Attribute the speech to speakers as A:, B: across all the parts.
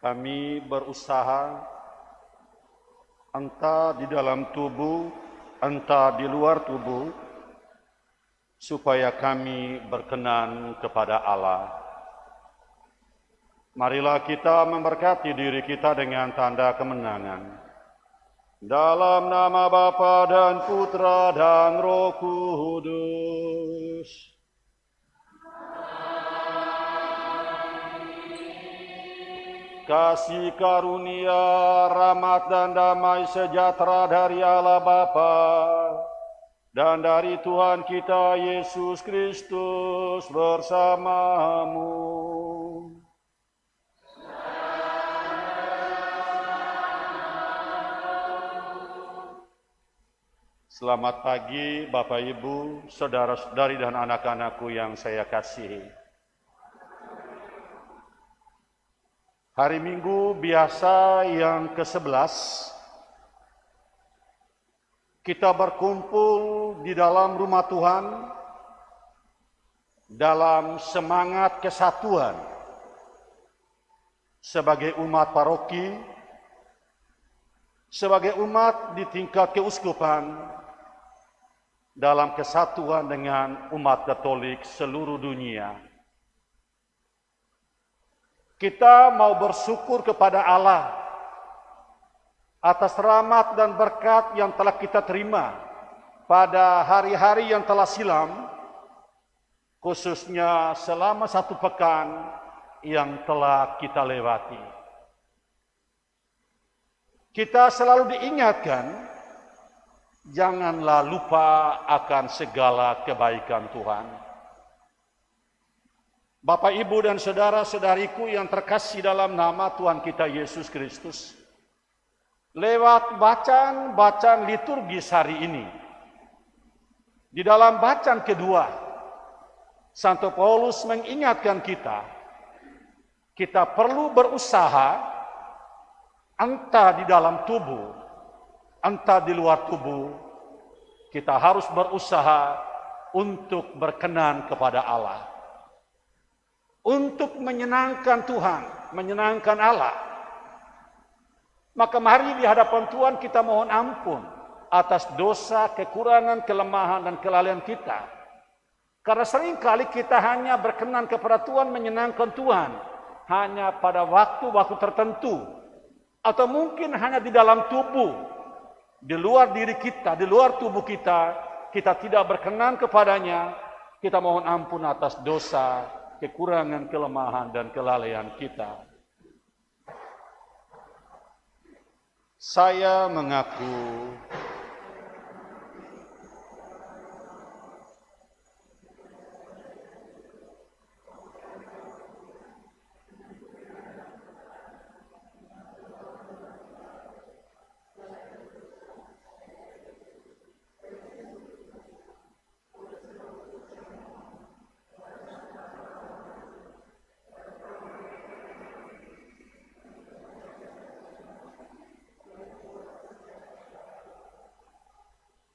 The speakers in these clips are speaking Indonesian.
A: Kami berusaha entah di dalam tubuh, entah di luar tubuh, supaya kami berkenan kepada Allah. Marilah kita memberkati diri kita dengan tanda kemenangan. Dalam nama Bapa dan Putra dan Roh Kudus. Kasih karunia, rahmat dan damai sejahtera dari Allah Bapa dan dari Tuhan kita Yesus Kristus bersamamu. Selamat pagi Bapak Ibu, saudara-saudari dan anak-anakku yang saya kasihi. Hari Minggu biasa yang ke-11, kita berkumpul di dalam rumah Tuhan dalam semangat kesatuan sebagai umat paroki, sebagai umat di tingkat keuskupan, dalam kesatuan dengan umat Katolik seluruh dunia. Kita mau bersyukur kepada Allah atas rahmat dan berkat yang telah kita terima pada hari-hari yang telah silam, khususnya selama 1 pekan yang telah kita lewati. Kita selalu diingatkan, janganlah lupa akan segala kebaikan Tuhan. Bapak, Ibu, dan saudara-saudariku yang terkasih dalam nama Tuhan kita Yesus Kristus, lewat bacaan liturgis hari ini, di dalam bacaan kedua, Santo Paulus mengingatkan kita perlu berusaha, entah di dalam tubuh, entah di luar tubuh, kita harus berusaha untuk berkenan kepada Allah. Untuk menyenangkan Tuhan, menyenangkan Allah. Maka mari di hadapan Tuhan kita mohon ampun atas dosa, kekurangan, kelemahan, dan kelalaian kita. Karena seringkali kita hanya berkenan kepada Tuhan, menyenangkan Tuhan hanya pada waktu-waktu tertentu. Atau mungkin hanya di dalam tubuh, di luar diri kita, di luar tubuh kita tidak berkenan kepadanya. Kita mohon ampun atas dosa, kekurangan, kelemahan, dan kelalaian kita. Saya mengaku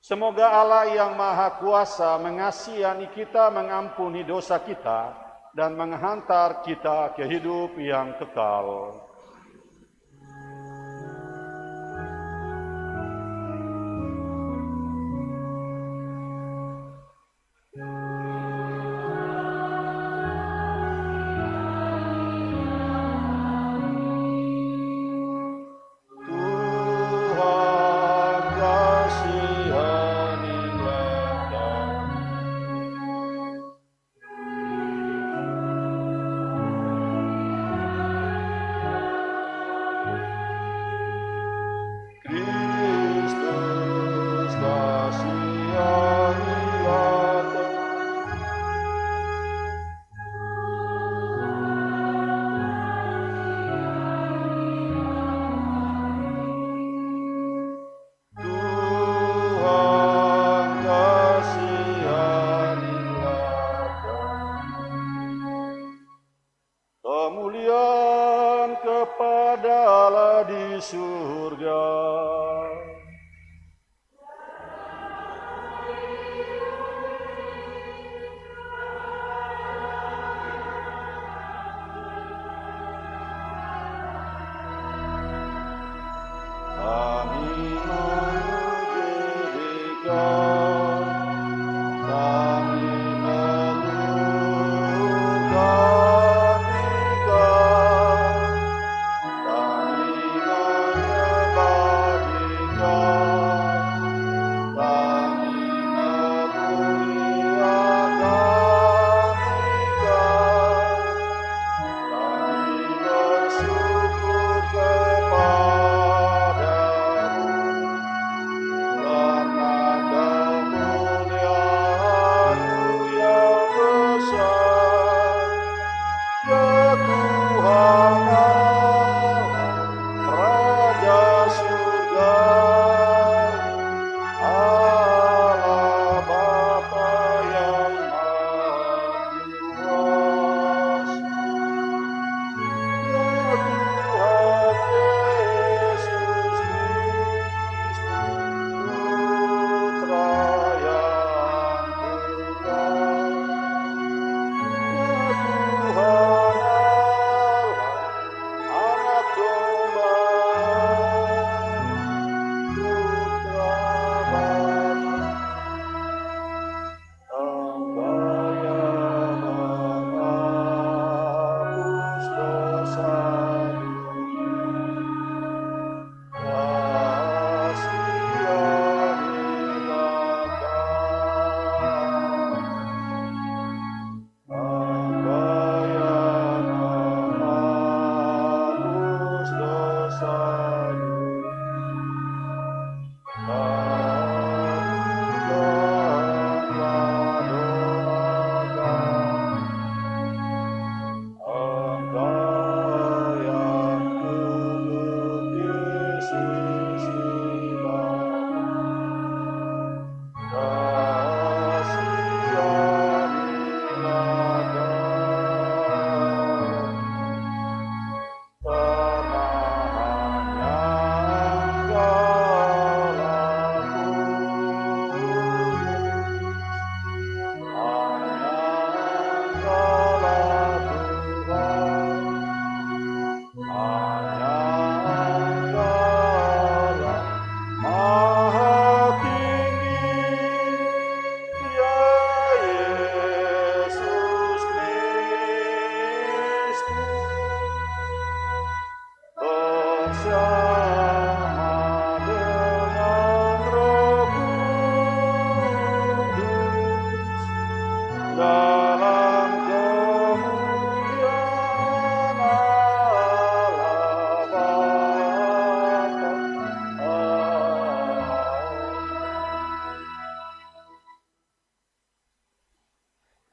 A: semoga Allah yang Maha Kuasa mengasihani kita, mengampuni dosa kita, dan menghantar kita ke hidup yang kekal.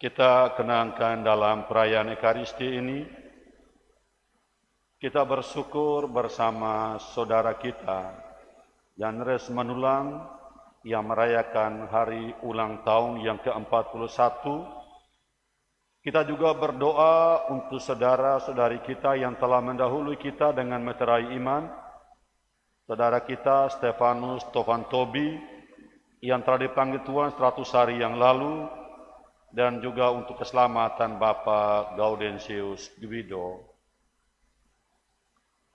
A: Kita kenangkan dalam perayaan Ekaristi ini, kita bersyukur bersama saudara kita, Janres Manulang, yang merayakan hari ulang tahun yang ke-41. Kita juga berdoa untuk saudara-saudari kita yang telah mendahului kita dengan meterai iman. Saudara kita Stefanus Tovantobi yang telah dipanggil Tuhan 100 hari yang lalu, dan juga untuk keselamatan Bapak Gaudensius Gwido.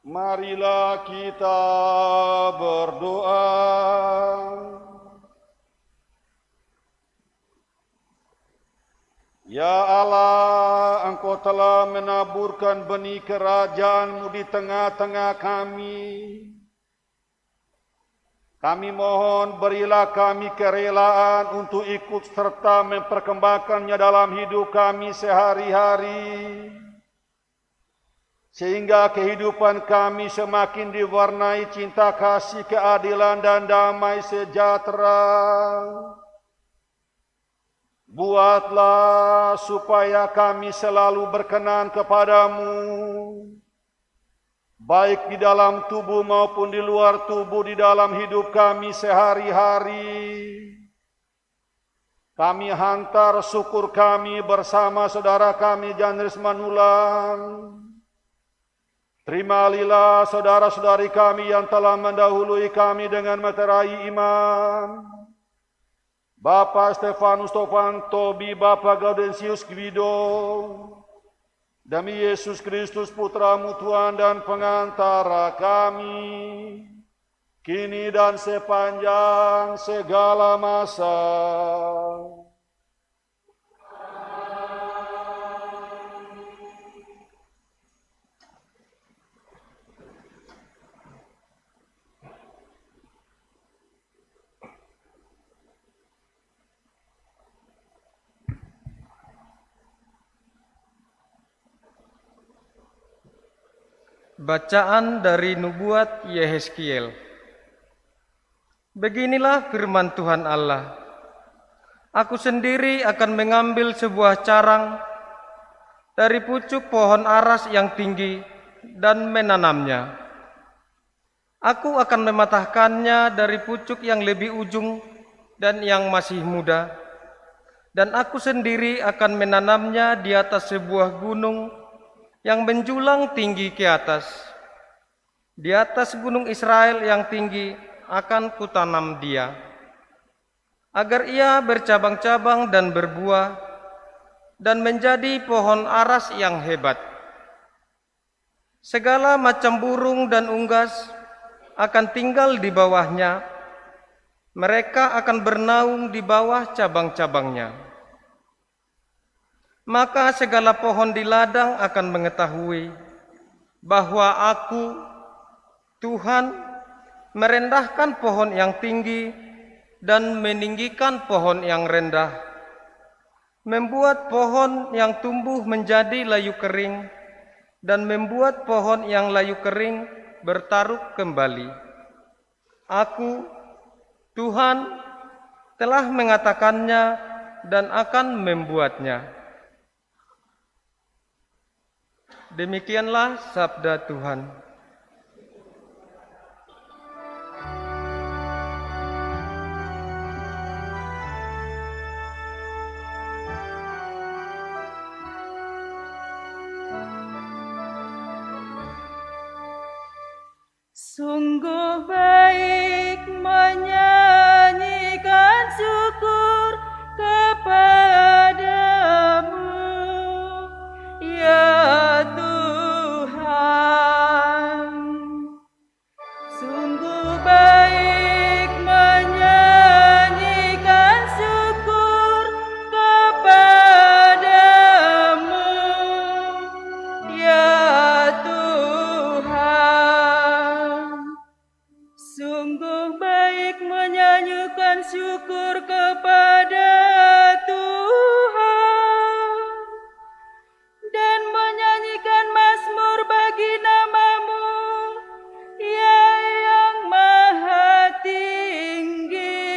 A: Marilah kita berdoa. Ya Allah, Engkau telah menaburkan benih kerajaan-Mu di tengah-tengah kami. Kami mohon berilah kami kerelaan untuk ikut serta memperkembangkannya dalam hidup kami sehari-hari. Sehingga kehidupan kami semakin diwarnai cinta kasih, keadilan dan damai sejahtera. Buatlah supaya kami selalu berkenan kepadamu, baik di dalam tubuh maupun di luar tubuh, di dalam hidup kami sehari-hari. Kami hantar syukur kami bersama saudara kami Janres Manulang. Terimalah saudara-saudari kami yang telah mendahului kami dengan meterai iman. Bapak Stefanus Tovantobi, Bapak Gaudensius Gwido, demi Yesus Kristus Putra-Mu Tuhan dan pengantara kami, kini dan sepanjang segala masa.
B: Bacaan dari Nubuat Yehezkiel. Beginilah firman Tuhan Allah. Aku sendiri akan mengambil sebuah carang dari pucuk pohon aras yang tinggi dan menanamnya. Aku akan mematahkannya dari pucuk yang lebih ujung dan yang masih muda, dan aku sendiri akan menanamnya di atas sebuah gunung yang menjulang tinggi ke atas. Di atas gunung Israel yang tinggi akan kutanam dia, agar ia bercabang-cabang dan berbuah, dan menjadi pohon aras yang hebat. Segala macam burung dan unggas akan tinggal di bawahnya. Mereka akan bernaung di bawah cabang-cabangnya. Maka segala pohon di ladang akan mengetahui bahwa Aku, Tuhan, merendahkan pohon yang tinggi dan meninggikan pohon yang rendah, membuat pohon yang tumbuh menjadi layu kering, dan membuat pohon yang layu kering bertarup kembali. Aku, Tuhan, telah mengatakannya dan akan membuatnya. Demikianlah sabda Tuhan.
C: Sungguh baik menyanyikan syukur kepadamu, ya Tuhan. Sungguh baik menyanyikan syukur kepadamu, ya Tuhan. Sungguh baik menyanyikan syukur kepada Tuhan dan menyanyikan mazmur bagi nama-Mu, ya yang maha tinggi,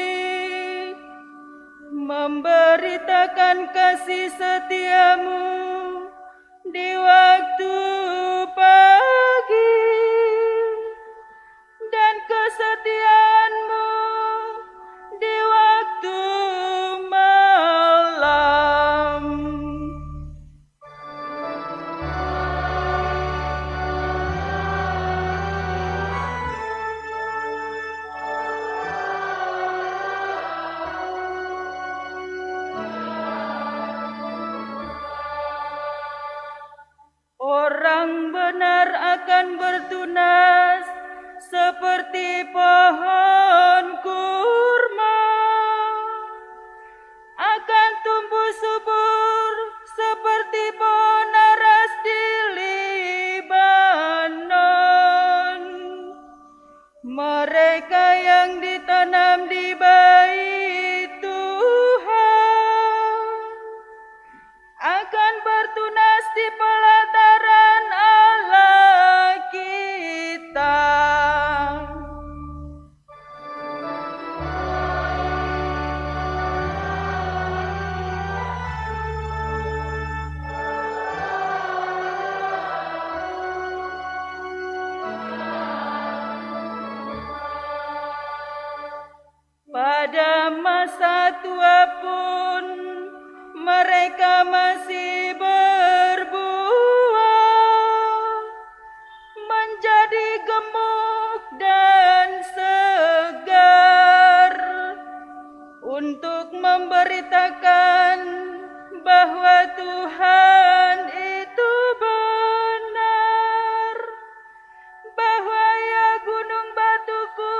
C: memberitakan kasih setia-Mu di waktu pagi dan kesetiaan-Mu di waktu malam. Orang benar akan bertunas seperti pohon kurma, akan tumbuh subur seperti pohon aras di Libanon. Mereka yang ditanam di bait Tuhan akan bertunas di pelataran Allah kita. Pada masa tua pun mereka masih berbuah, menjadi gemuk dan segar, untuk memberitakan bahwa Tuhan itu benar, bahwa ya gunung batuku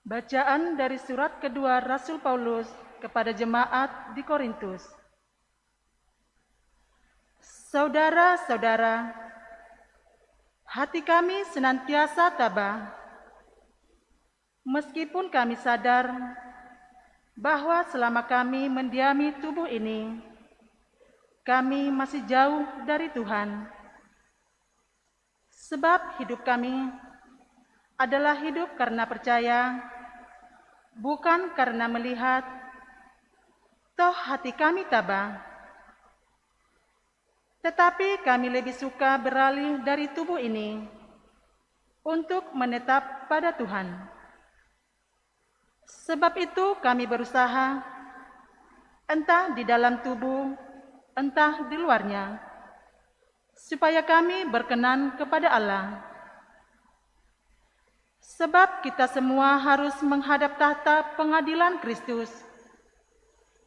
C: Bacaan dari surat kedua Rasul Paulus kepada jemaat di Korintus. Saudara-saudara, hati kami senantiasa tabah, meskipun kami sadar bahwa selama kami mendiami tubuh ini, kami masih jauh dari Tuhan. Sebab hidup kami adalah hidup karena percaya, bukan karena melihat. Toh hati kami tabah, tetapi kami lebih suka beralih dari tubuh ini untuk menetap pada Tuhan. Sebab itu kami berusaha, entah di dalam tubuh, entah di luarnya, supaya kami berkenan kepada Allah. Sebab kita semua harus menghadap tahta pengadilan Kristus,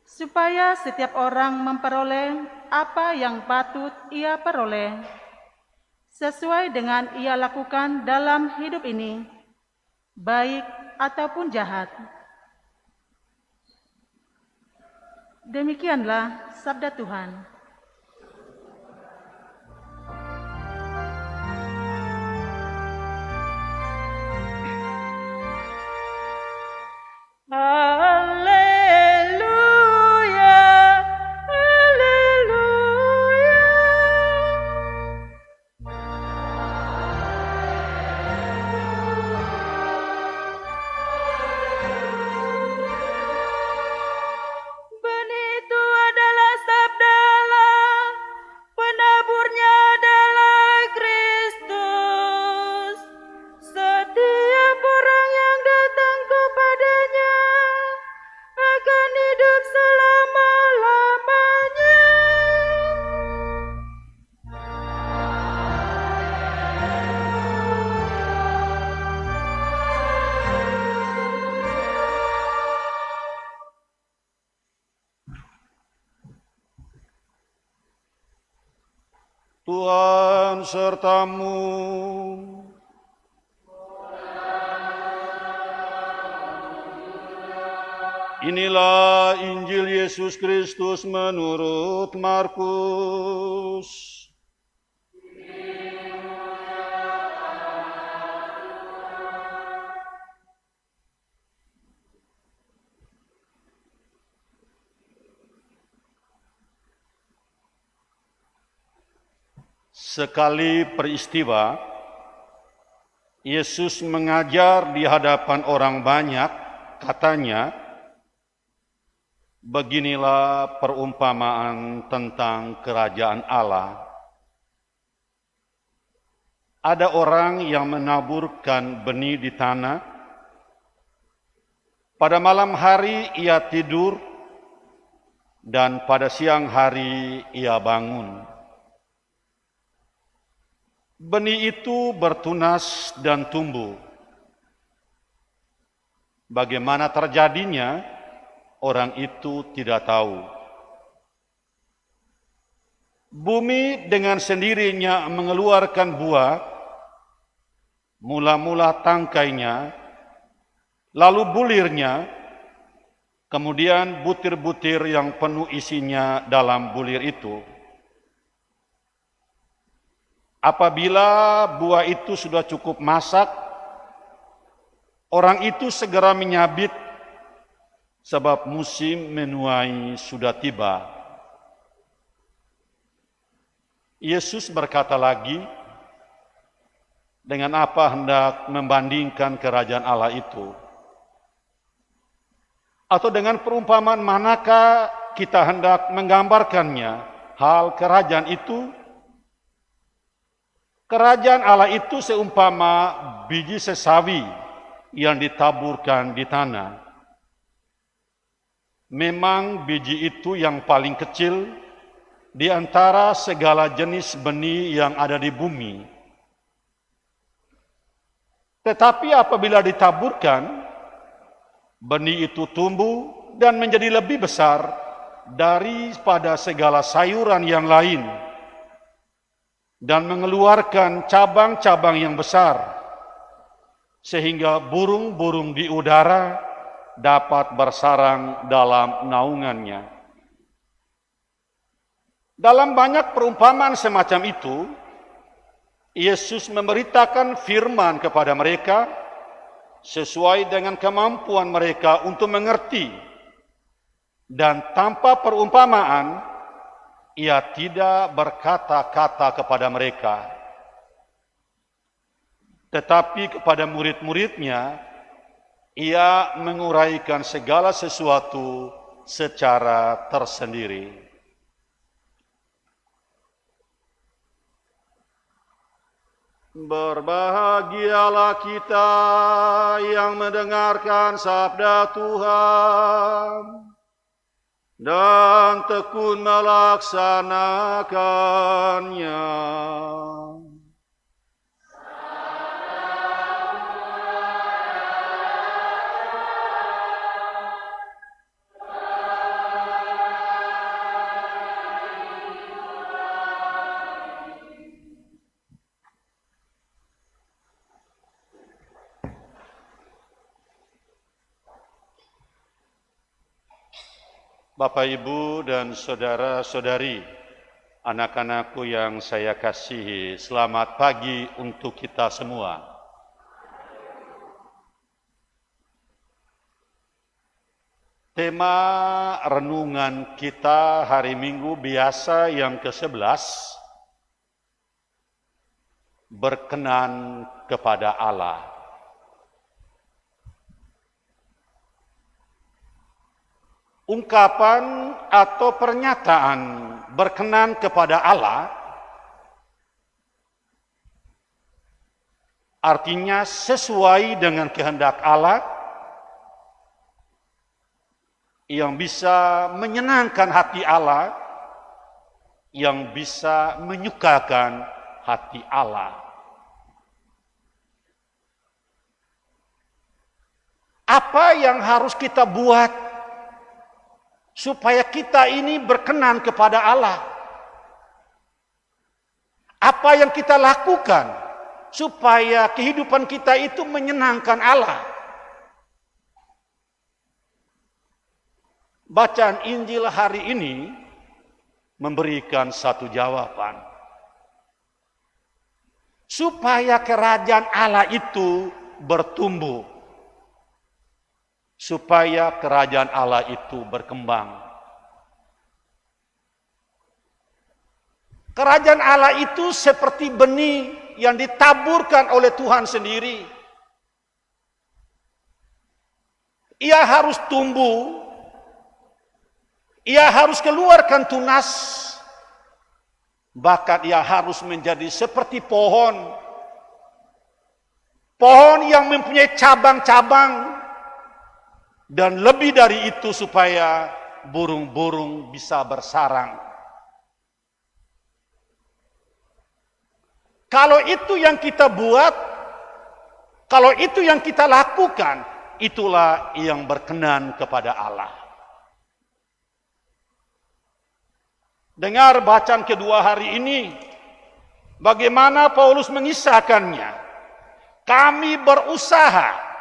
C: supaya setiap orang memperoleh apa yang patut ia peroleh, sesuai dengan ia lakukan dalam hidup ini, baik ataupun jahat. Demikianlah sabda Tuhan. Haleluya, haleluya. Benih itu adalah sabda Allah, penaburnya adalah Kristus. Setiap orang yang datang kepadanya akan hidup selama-lamanya.
A: Tuhan sertamu. Inilah Injil Yesus Kristus menurut Markus. Sekali peristiwa, Yesus mengajar di hadapan orang banyak, katanya, beginilah perumpamaan tentang kerajaan Allah. Ada orang yang menaburkan benih di tanah. Pada malam hari ia tidur, dan pada siang hari ia bangun. Benih itu bertunas dan tumbuh. Bagaimana terjadinya, orang itu tidak tahu. Bumi dengan sendirinya mengeluarkan buah, mula-mula tangkainya, lalu bulirnya, kemudian butir-butir yang penuh isinya dalam bulir itu. Apabila buah itu sudah cukup masak, orang itu segera menyabit, sebab musim menuai sudah tiba. Yesus berkata lagi, dengan apa hendak membandingkan kerajaan Allah itu? Atau dengan perumpamaan manakah kita hendak menggambarkannya hal kerajaan itu? Kerajaan Allah itu seumpama biji sesawi yang ditaburkan di tanah. Memang biji itu yang paling kecil di antara segala jenis benih yang ada di bumi. Tetapi apabila ditaburkan, benih itu tumbuh dan menjadi lebih besar daripada segala sayuran yang lain, dan mengeluarkan cabang-cabang yang besar, sehingga burung-burung di udara dapat bersarang dalam naungannya. Dalam banyak perumpamaan semacam itu, Yesus memberitakan firman kepada mereka sesuai dengan kemampuan mereka untuk mengerti. Dan tanpa perumpamaan, ia tidak berkata-kata kepada mereka. Tetapi kepada murid-muridnya, ia menguraikan segala sesuatu secara tersendiri. Berbahagialah kita yang mendengarkan sabda Tuhan dan tekun melaksanakannya. Bapak, Ibu, dan saudara-saudari, anak-anakku yang saya kasihi, selamat pagi untuk kita semua. Tema renungan kita hari Minggu biasa yang ke-11, berkenan kepada Allah. Ungkapan atau pernyataan berkenan kepada Allah artinya sesuai dengan kehendak Allah yang bisa menyenangkan hati Allah, yang bisa menyukakan hati Allah. Apa yang harus kita buat supaya kita ini berkenan kepada Allah? Apa yang kita lakukan supaya kehidupan kita itu menyenangkan Allah? Bacaan Injil hari ini memberikan satu jawaban. Supaya kerajaan Allah itu bertumbuh. Supaya kerajaan Allah itu berkembang. Kerajaan Allah itu seperti benih yang ditaburkan oleh Tuhan sendiri. Ia harus tumbuh, ia harus keluarkan tunas, bahkan ia harus menjadi seperti pohon. Pohon yang mempunyai cabang-cabang. Dan lebih dari itu supaya burung-burung bisa bersarang. Kalau itu yang kita buat, kalau itu yang kita lakukan, itulah yang berkenan kepada Allah. Dengar bacaan kedua hari ini, bagaimana Paulus mengisahkannya. Kami berusaha,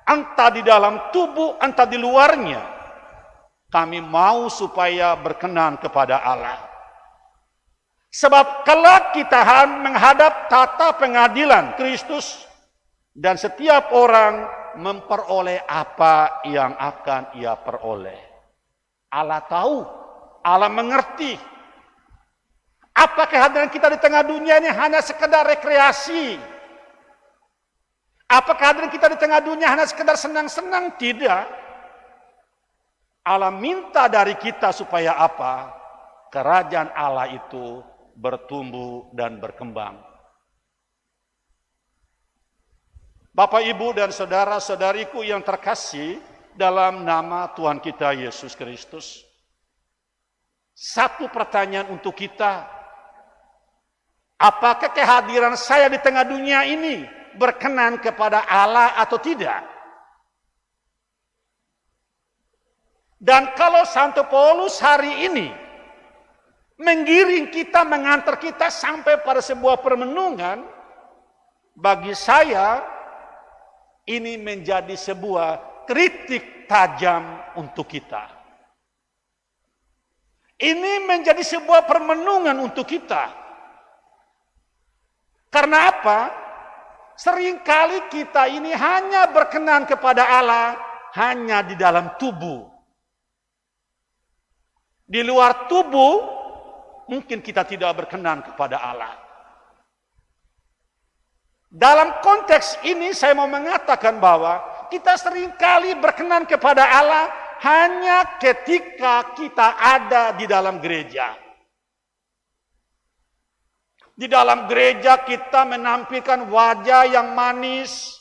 A: entah di dalam tubuh, entah di luarnya. Kami mau supaya berkenan kepada Allah. Sebab kelak kita menghadap tata pengadilan Kristus, dan setiap orang memperoleh apa yang akan ia peroleh. Allah tahu, Allah mengerti. Apa kehadiran kita di tengah dunia ini hanya sekedar rekreasi? Apakah kehadiran kita di tengah dunia hanya sekedar senang-senang? Tidak. Allah minta dari kita supaya apa? Kerajaan Allah itu bertumbuh dan berkembang. Bapak, Ibu, dan saudara-saudariku yang terkasih dalam nama Tuhan kita Yesus Kristus. Satu pertanyaan untuk kita. Apakah kehadiran saya di tengah dunia ini berkenan kepada Allah atau tidak? Dan kalau Santo Paulus hari ini menggiring kita, mengantar kita sampai pada sebuah permenungan, bagi saya ini menjadi sebuah kritik tajam untuk kita. Ini menjadi sebuah permenungan untuk kita. Karena apa? Seringkali kita ini hanya berkenan kepada Allah hanya di dalam tubuh. Di luar tubuh, mungkin kita tidak berkenan kepada Allah. Dalam konteks ini saya mau mengatakan bahwa kita seringkali berkenan kepada Allah hanya ketika kita ada di dalam gereja. Di dalam gereja kita menampilkan wajah yang manis,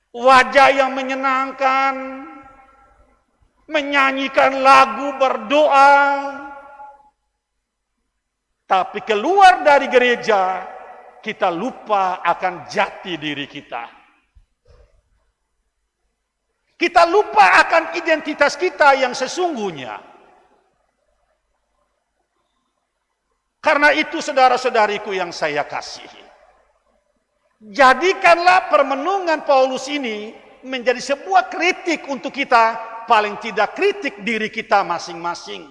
A: wajah yang menyenangkan, menyanyikan lagu, berdoa. Tapi keluar dari gereja, kita lupa akan jati diri kita. Kita lupa akan identitas kita yang sesungguhnya. Karena itu saudara-saudariku yang saya kasihi, jadikanlah permenungan Paulus ini menjadi sebuah kritik untuk kita, paling tidak kritik diri kita masing-masing.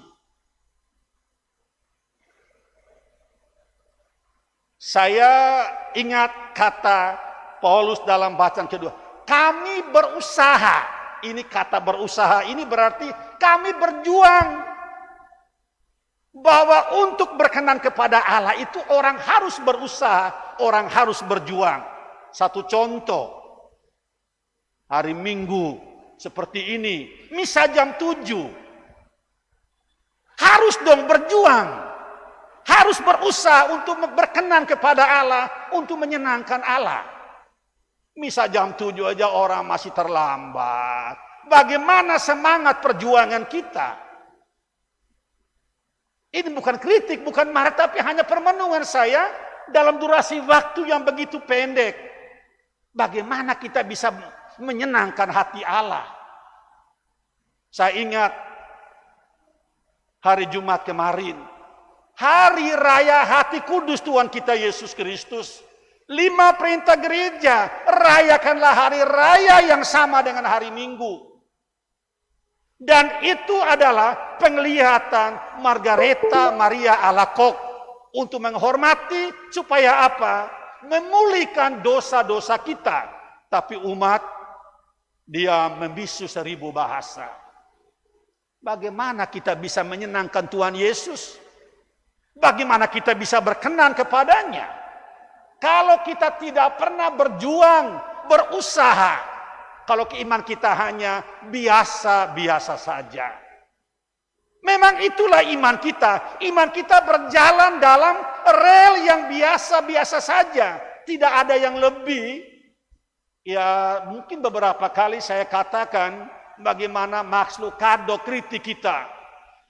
A: Saya ingat kata Paulus dalam bacaan kedua, kami berusaha. Ini kata berusaha, ini berarti kami berjuang. Bahwa untuk berkenan kepada Allah itu orang harus berusaha, orang harus berjuang. Satu contoh, hari Minggu seperti ini, misa jam 7. Harus dong berjuang. Harus berusaha untuk berkenan kepada Allah, untuk menyenangkan Allah. Misa jam 7 aja orang masih terlambat. Bagaimana semangat perjuangan kita? Ini bukan kritik, bukan marah, tapi hanya permenungan saya dalam durasi waktu yang begitu pendek. Bagaimana kita bisa menyenangkan hati Allah? Saya ingat hari Jumat kemarin, hari raya hati kudus Tuhan kita Yesus Kristus. 5 perintah gereja, rayakanlah hari raya yang sama dengan hari Minggu. Dan itu adalah penglihatan Margareta Maria Alacoque untuk menghormati supaya apa? Memulihkan dosa-dosa kita. Tapi umat, dia membisu 1000 bahasa. Bagaimana kita bisa menyenangkan Tuhan Yesus? Bagaimana kita bisa berkenan kepadanya? Kalau kita tidak pernah berjuang, berusaha, kalau keiman kita hanya biasa-biasa saja. Memang itulah iman kita. Iman kita berjalan dalam rel yang biasa-biasa saja. Tidak ada yang lebih. Ya mungkin beberapa kali saya katakan bagaimana Max Lucado kritik kita.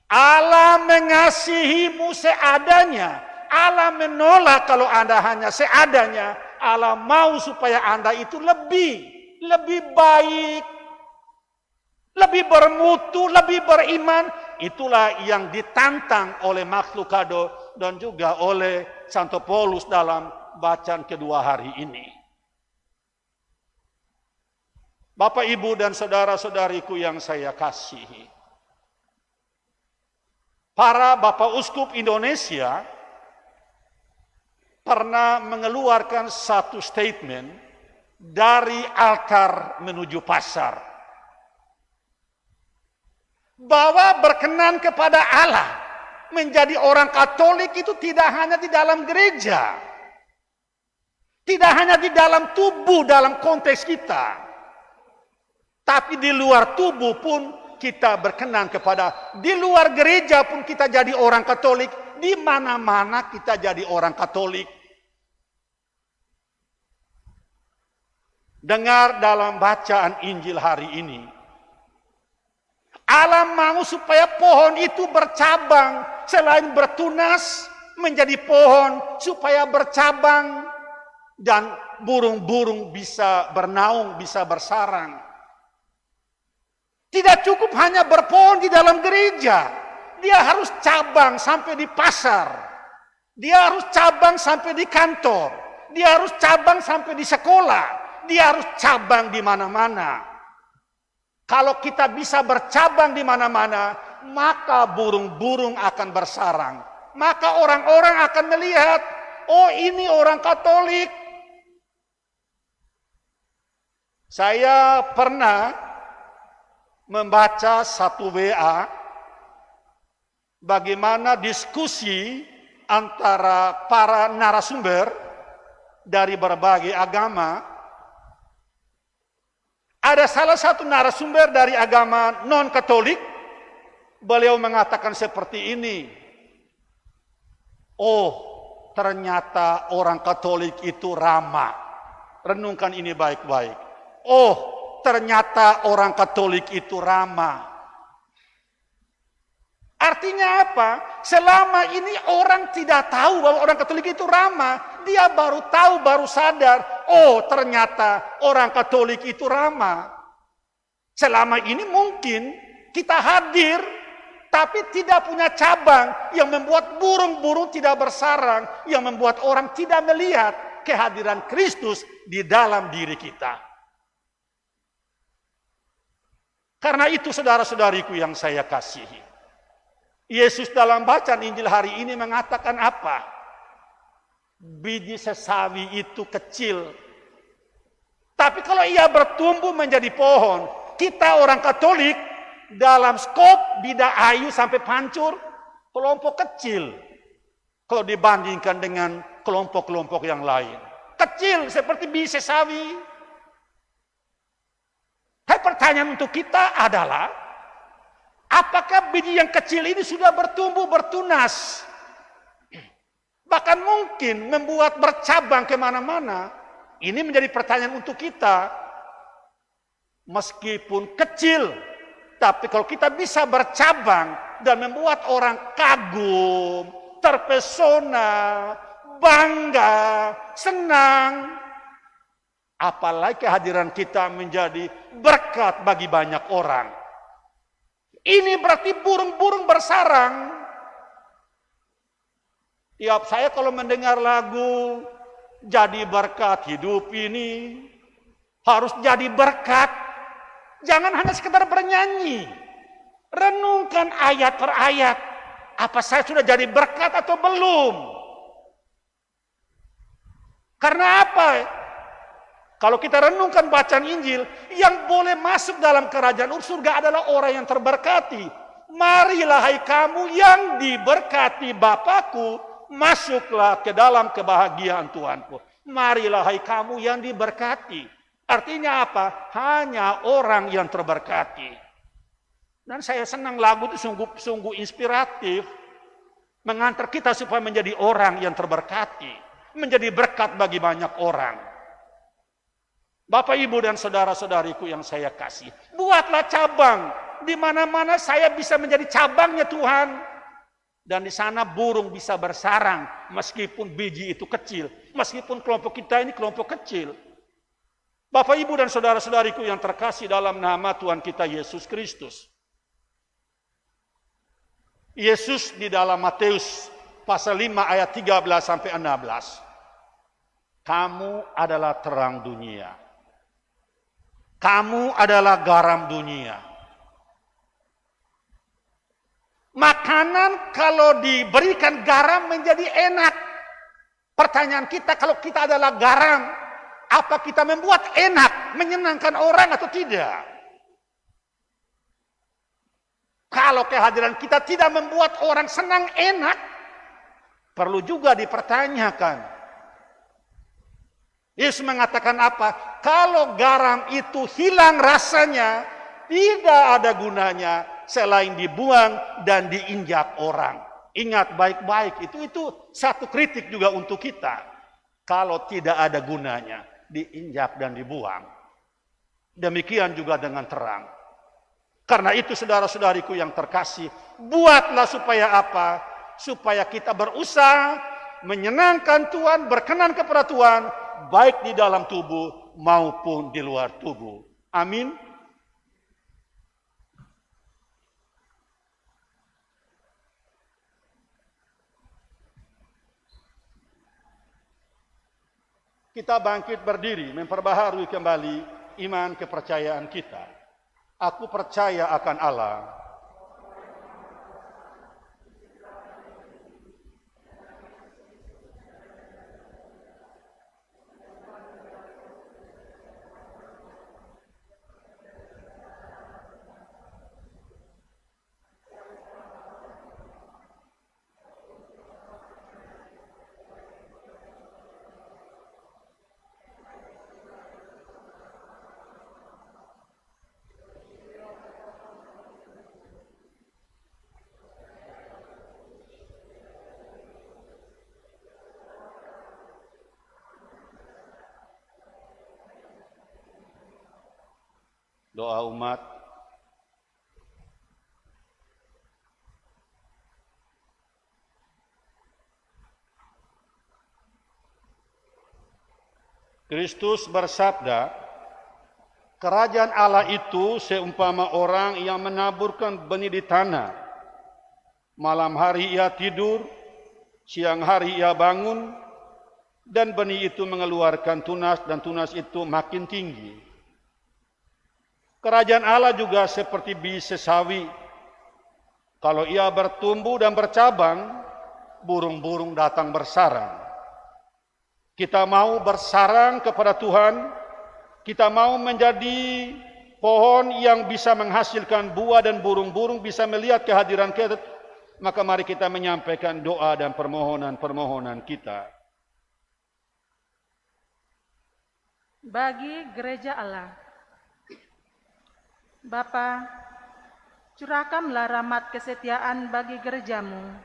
A: Allah mengasihimu seadanya. Allah menolak kalau Anda hanya seadanya. Allah mau supaya Anda itu lebih baik, lebih bermutu, lebih beriman. Itulah yang ditantang oleh Max Lucado dan juga oleh Santo Paulus dalam bacaan kedua hari ini. Bapak, Ibu, dan saudara-saudariku yang saya kasihi, para Bapak Uskup Indonesia pernah mengeluarkan satu statement dari altar menuju pasar, bahwa berkenan kepada Allah menjadi orang Katolik itu tidak hanya di dalam gereja, tidak hanya di dalam tubuh dalam konteks kita, tapi di luar tubuh pun kita berkenan kepada, di luar gereja pun kita jadi orang Katolik, di mana-mana kita jadi orang Katolik. Dengar dalam bacaan Injil hari ini, Allah mau supaya pohon itu bercabang, selain bertunas menjadi pohon, supaya bercabang dan burung-burung bisa bernaung, bisa bersarang. Tidak cukup hanya berpohon di dalam gereja, dia harus cabang sampai di pasar, dia harus cabang sampai di kantor, dia harus cabang sampai di sekolah, Dia harus cabang di mana-mana. Kalau kita bisa bercabang di mana-mana, maka burung-burung akan bersarang. Maka orang-orang akan melihat, oh ini orang Katolik. Saya pernah membaca satu WA, bagaimana diskusi antara para narasumber dari berbagai agama. Ada salah satu narasumber dari agama non-Katolik, beliau mengatakan seperti ini, oh ternyata orang Katolik itu ramah. Renungkan ini baik-baik. Oh ternyata orang Katolik itu ramah. Artinya apa? Selama ini orang tidak tahu bahwa orang Katolik itu ramah. Dia baru tahu, baru sadar. Oh ternyata orang Katolik itu ramah. Selama ini mungkin kita hadir, tapi tidak punya cabang yang membuat burung-burung tidak bersarang. Yang membuat orang tidak melihat kehadiran Kristus di dalam diri kita. Karena itu saudara-saudariku yang saya kasihi. Yesus dalam bacaan Injil hari ini mengatakan apa? Biji sesawi itu kecil. Tapi kalau ia bertumbuh menjadi pohon, kita orang Katolik dalam skop bida ayu sampai pancur, kelompok kecil. Kalau dibandingkan dengan kelompok-kelompok yang lain. Kecil seperti biji sesawi. Pertanyaan untuk kita adalah, apakah biji yang kecil ini sudah bertumbuh bertunas? Bahkan mungkin membuat bercabang kemana-mana. Ini menjadi pertanyaan untuk kita. Meskipun kecil, tapi kalau kita bisa bercabang dan membuat orang kagum, terpesona, bangga, senang, apalagi kehadiran kita menjadi berkat bagi banyak orang. Ini berarti burung-burung bersarang. Tiap saya kalau mendengar lagu jadi berkat hidup ini, harus jadi berkat. Jangan hanya sekedar bernyanyi. Renungkan ayat per ayat. Apa saya sudah jadi berkat atau belum? Karena apa? Kalau kita renungkan bacaan Injil, yang boleh masuk dalam kerajaan surga adalah orang yang terberkati. Marilah hai kamu yang diberkati Bapakku, masuklah ke dalam kebahagiaan Tuhanku. Marilah hai kamu yang diberkati. Artinya apa? Hanya orang yang terberkati. Dan saya senang lagu itu sungguh inspiratif. Mengantar kita supaya menjadi orang yang terberkati. Menjadi berkat bagi banyak orang. Bapak, Ibu, dan saudara-saudariku yang saya kasih. Buatlah cabang. Di mana-mana saya bisa menjadi cabangnya Tuhan. Dan di sana burung bisa bersarang. Meskipun biji itu kecil. Meskipun kelompok kita ini kelompok kecil. Bapak, Ibu, dan saudara-saudariku yang terkasih dalam nama Tuhan kita Yesus Kristus. Yesus di dalam Matius pasal 5 ayat 13 sampai 16. Kamu adalah terang dunia. Kamu adalah garam dunia. Makanan kalau diberikan garam menjadi enak. Pertanyaan kita, kalau kita adalah garam, apa kita membuat enak, menyenangkan orang atau tidak? Kalau kehadiran kita tidak membuat orang senang, enak, perlu juga dipertanyakan. Yesus mengatakan apa? Kalau garam itu hilang rasanya, tidak ada gunanya selain dibuang dan diinjak orang. Ingat baik-baik, itu satu kritik juga untuk kita. Kalau tidak ada gunanya, diinjak dan dibuang. Demikian juga dengan terang. Karena itu saudara-saudariku yang terkasih, buatlah supaya apa? Supaya kita berusaha menyenangkan Tuhan, berkenan kepada Tuhan, baik di dalam tubuh maupun di luar tubuh. Amin. kita bangkit berdiri, memperbaharui kembali iman kepercayaan kita. Aku percaya akan Allah, doa umat. Kristus bersabda, kerajaan Allah itu seumpama orang yang menaburkan benih di tanah. Malam hari ia tidur, siang hari ia bangun, dan benih itu mengeluarkan tunas, dan tunas itu makin tinggi. Kerajaan Allah juga seperti biji sesawi. Kalau ia bertumbuh dan bercabang, burung-burung datang bersarang. Kita mau bersarang kepada Tuhan, kita mau menjadi pohon yang bisa menghasilkan buah dan burung-burung bisa melihat kehadiran kita, maka mari kita menyampaikan doa dan permohonan-permohonan kita.
C: Bagi gereja Allah, Bapa, curahkanlah rahmat kesetiaan bagi gerejamu,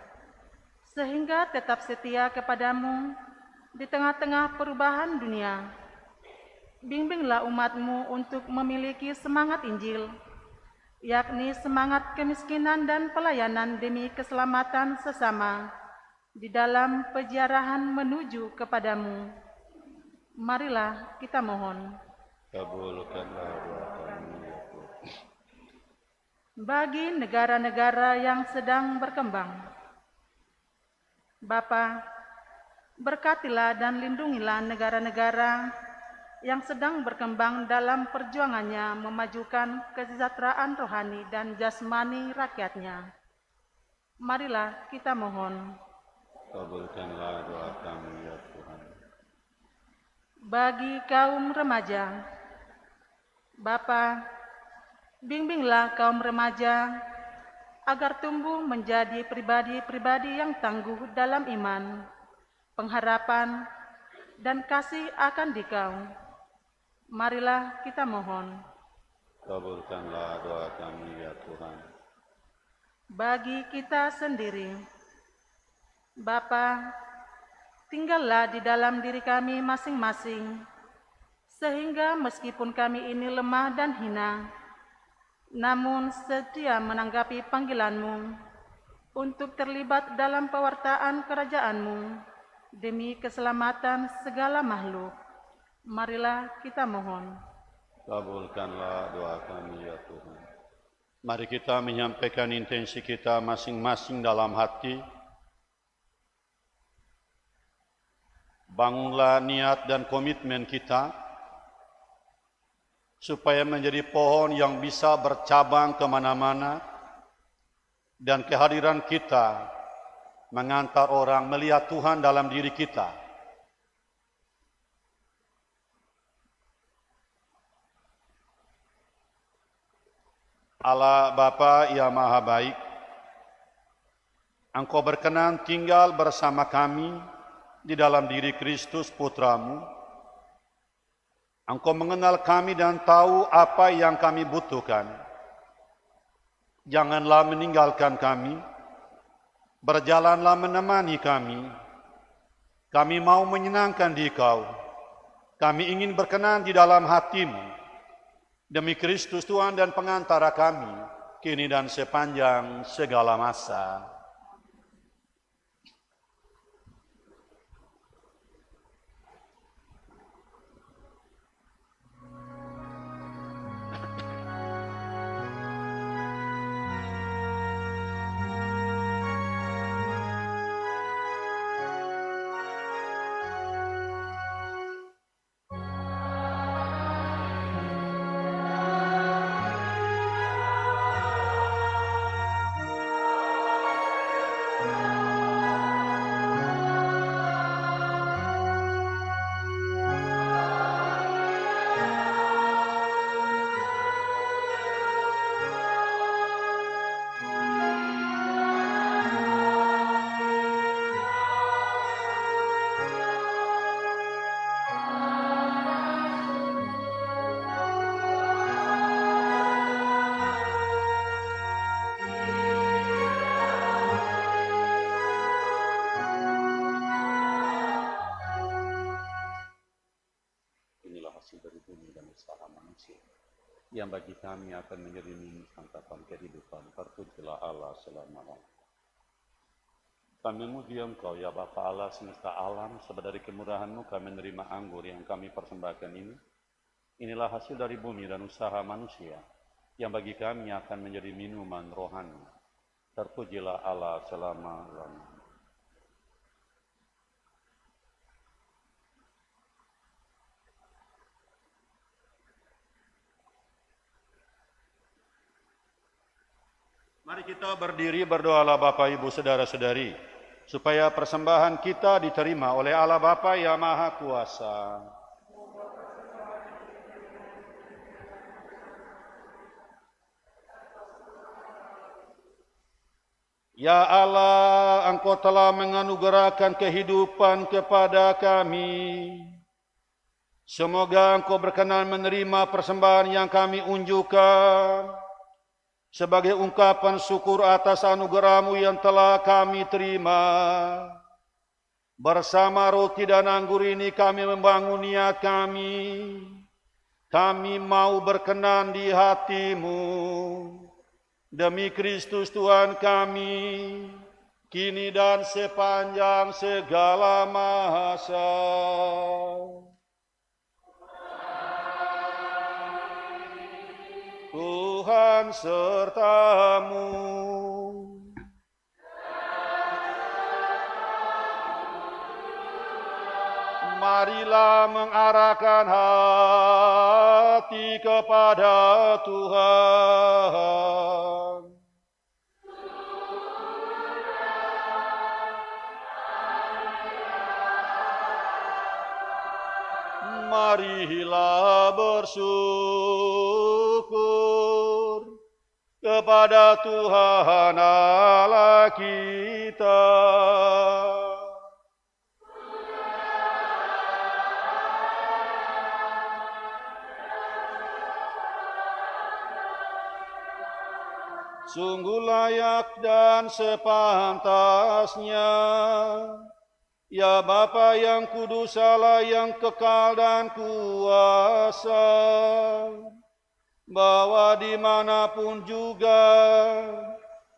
C: sehingga tetap setia kepadamu di tengah-tengah perubahan dunia. Bimbinglah umatmu untuk memiliki semangat Injil, yakni semangat kemiskinan dan pelayanan demi keselamatan sesama di dalam peziarahan menuju kepadamu. Marilah kita mohon.
A: Kabulkanlah doa kami.
C: Bagi negara-negara yang sedang berkembang, Bapa, berkatilah dan lindungilah negara-negara yang sedang berkembang dalam perjuangannya memajukan kesejahteraan rohani dan jasmani rakyatnya. Marilah kita mohon.
A: Kabulkanlah doa kami ya Tuhan.
C: Bagi kaum remaja, Bapa, bimbinglah kaum remaja agar tumbuh menjadi pribadi-pribadi yang tangguh dalam iman, pengharapan, dan kasih akan Dikau. Marilah kita mohon.
A: Kabulkanlah doa kami ya Tuhan.
C: Bagi kita sendiri, Bapa, tinggallah di dalam diri kami masing-masing, sehingga meskipun kami ini lemah dan hina, namun setia menanggapi panggilan-Mu untuk terlibat dalam pewartaan kerajaan-Mu demi keselamatan segala makhluk. Marilah kita mohon.
A: Kabulkanlah doa kami ya Tuhan. Mari kita menyampaikan intensi kita masing-masing dalam hati. Bangunlah niat dan komitmen kita supaya menjadi pohon yang bisa bercabang kemana-mana, dan kehadiran kita mengantar orang melihat Tuhan dalam diri kita. Allah Bapa yang Maha Baik, Engkau berkenan tinggal bersama kami di dalam diri Kristus Putra-Mu. Engkau mengenal kami dan tahu apa yang kami butuhkan. Janganlah meninggalkan kami, berjalanlah menemani kami. Kami mau menyenangkan Dikau. Kami ingin berkenan di dalam hati-Mu. Demi Kristus Tuhan dan pengantara kami, kini dan sepanjang segala masa. yang bagi kami akan menjadi santapan kehidupan. Terpujilah Allah selama-lamanya. Kami memuji Engkau, ya Bapa Allah semesta alam, sebab dari kemurahan-Mu kami menerima anggur yang kami persembahkan ini. Inilah hasil dari bumi dan usaha manusia, yang bagi kami akan menjadi minuman rohani. Terpujilah Allah selama-lamanya. Mari kita berdiri berdoalah Bapak Ibu Saudara-saudari, supaya persembahan kita diterima oleh Allah Bapa yang Maha Kuasa. Ya Allah, Engkau telah menganugerahkan kehidupan kepada kami. Semoga Engkau berkenan menerima persembahan yang kami unjukkan sebagai ungkapan syukur atas anugerah-Mu yang telah kami terima. Bersama roti dan anggur ini kami membangun niat kami. Kami mau berkenan di hati-Mu. Demi Kristus Tuhan kami, kini dan sepanjang segala masa. Tuhan serta-Mu. Marilah mengarahkan hati kepada Tuhan. Marilah bersyukur kepada Tuhan Allah kita. Sungguh layak dan sepantasnya, ya Bapa yang kudus, Allah yang kekal dan kuasa, bahwa dimanapun juga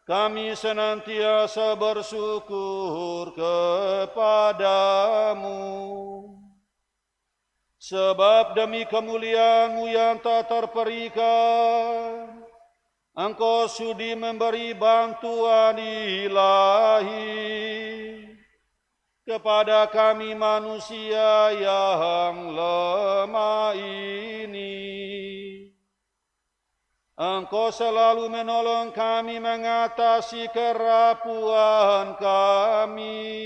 A: kami senantiasa bersyukur kepadamu. Sebab demi kemuliaan-Mu yang tak terperikan, Engkau sudi memberi bantuan ilahi kepada kami manusia yang lemah ini. Engkau selalu menolong kami mengatasi kerapuhan kami.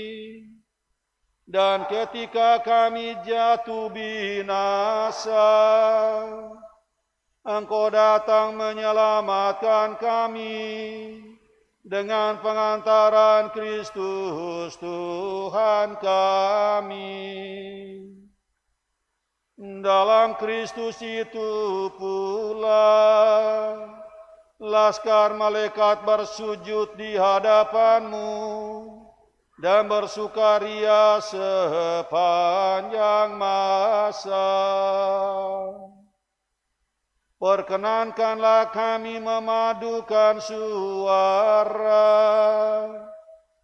A: Dan ketika kami jatuh binasa, Engkau datang menyelamatkan kami dengan pengantaran Kristus Tuhan kami. Dalam Kristus itu pula laskar malaikat bersujud di hadapan-Mu dan bersukaria sepanjang masa. Perkenankanlah kami memadukan suara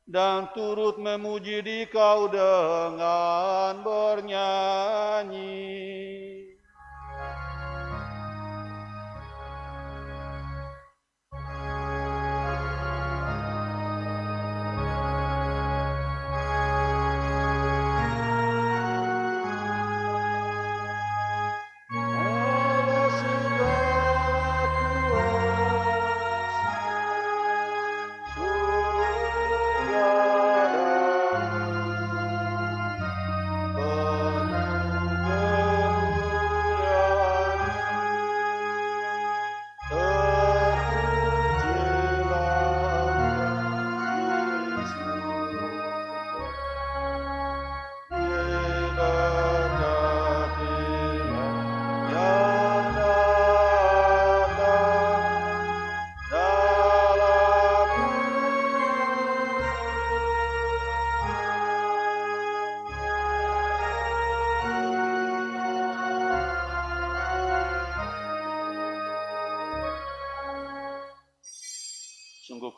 A: dan turut memuji Dikau dengan bernyanyi.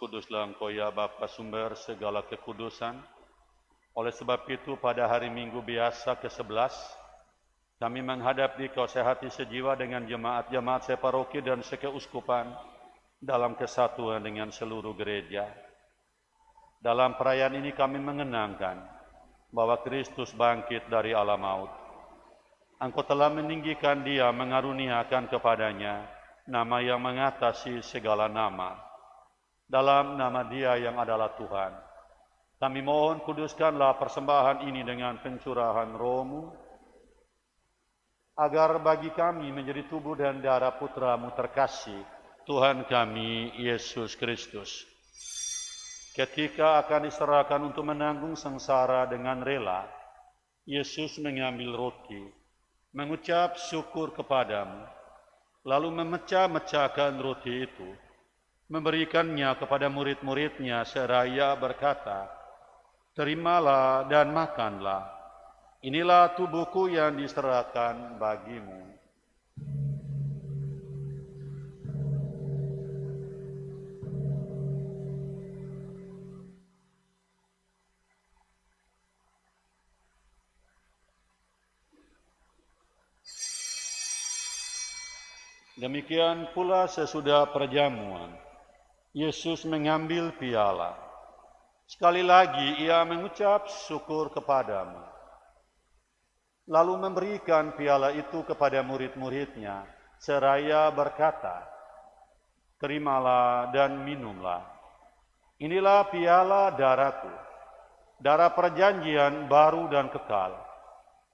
A: kuduslah Engkau ya Bapa sumber segala kekudusan. Oleh sebab itu pada hari Minggu biasa ke-11, kami menghadap di Kau sehati sejiwa dengan jemaat-jemaat separoki dan sekeuskupan dalam kesatuan dengan seluruh gereja. Dalam perayaan ini kami mengenangkan bahwa Kristus bangkit dari alam maut. Engkau telah meninggikan Dia, mengaruniakan kepadanya nama yang mengatasi segala nama. Dalam nama Dia yang adalah Tuhan, kami mohon kuduskanlah persembahan ini dengan pencurahan Roh-Mu, agar bagi kami menjadi tubuh dan darah Putra-Mu terkasih, Tuhan kami, Yesus Kristus. Ketika akan diserahkan untuk menanggung sengsara dengan rela, Yesus mengambil roti, mengucap syukur kepadamu, lalu memecah-mecahkan roti itu, memberikannya kepada murid-muridnya seraya berkata, "Terimalah dan makanlah. Inilah tubuhku yang diserahkan bagimu." Demikian pula sesudah perjamuan, Yesus mengambil piala. Sekali lagi ia mengucap syukur kepadamu, lalu memberikan piala itu kepada murid-muridnya, seraya berkata, "Terimalah dan minumlah. Inilah piala darahku, darah perjanjian baru dan kekal,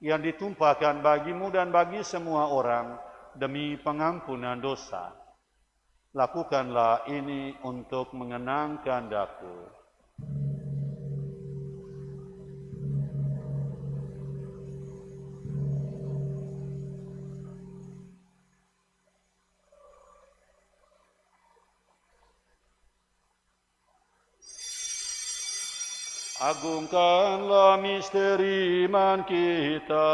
A: yang ditumpahkan bagimu dan bagi semua orang demi pengampunan dosa. Lakukanlah ini untuk mengenangkan Aku." Agungkanlah misteri iman kita.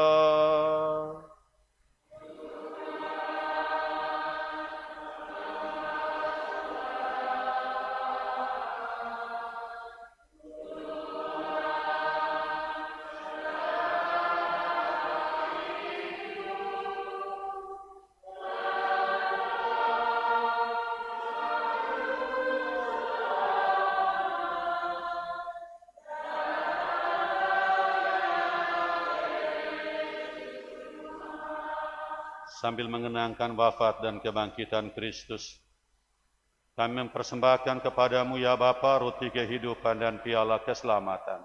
A: Sambil mengenangkan wafat dan kebangkitan Kristus, kami mempersembahkan kepadamu ya Bapa roti kehidupan dan piala keselamatan.